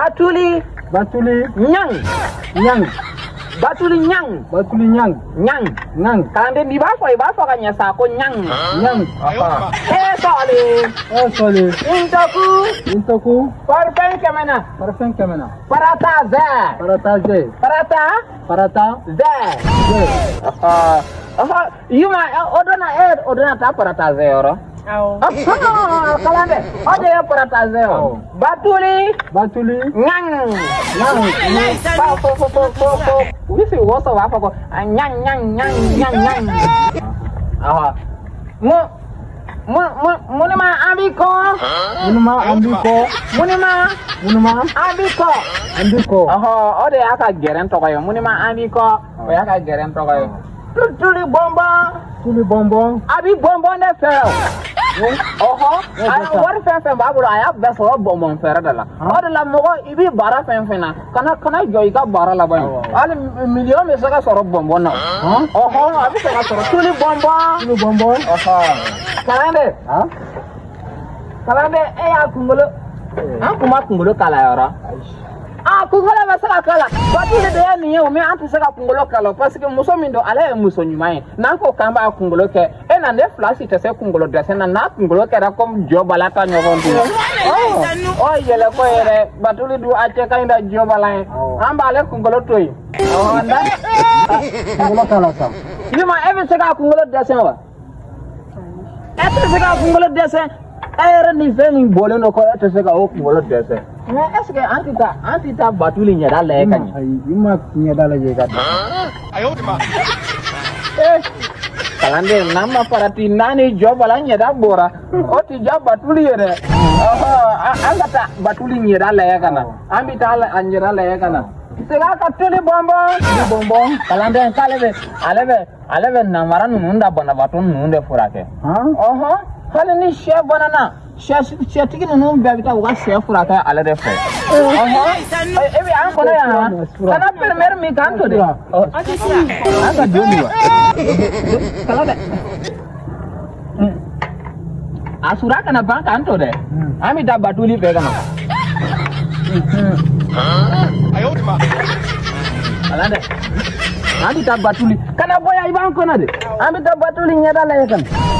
Batuli nyang Batuli nyang nyang kande di ba fo kanya sa ko nyang sole intoku parfum kemana parata ze yuma odona ta parata ze oro kalande ode ya parata ze Batuli nyang wisi woso wa fa ko nyang munima ambiko ode aka geren to ko munima ambiko o aka geren to ko tuli bonbon abi bonbon de fe ay war fe babulu aya beso bonbon fe radala odala mogo ibi bara fe na kana joy ka bara la ba al million me saka soro bonbon na abi saka soro tuli bonbon kalande ya kungolo kungolo kala yara kungolo masaka kala Batuli de ni o me antu saka kungolo kala parce que muso mindo ala muso nyumai na ko kamba kungolo ke na ne flash te se kungolo de se na kungolo ke ra kom joba la ta nyogondu yele ko ere Batuli du ache kainda joba la amba ale kungolo toy nda kungolo kala sa yuma ebe saka kungolo de se wa saka kungolo de se era ni veni bole no ko saka o kungolo de se mais est-ce que antita Batuli nyada la kany yuma nyada la je gata kalande nama parati nani joba la nyada bora oti ja Batuli yere angata Batuli nyada la kana ambita la nyada la kana sega ka tuli bonbon kalande aleve namara nunda bana batun nunde furake hali ni she banana she tigi nunu bebita wa she furake alede fe ebi an kono ya kana permer mi kanto de anga domi wa kalande asura kana bank anto de ami da Batuli fe kana kalande ami da Batuli kana boya iban kono de ami da Batuli nyada la kan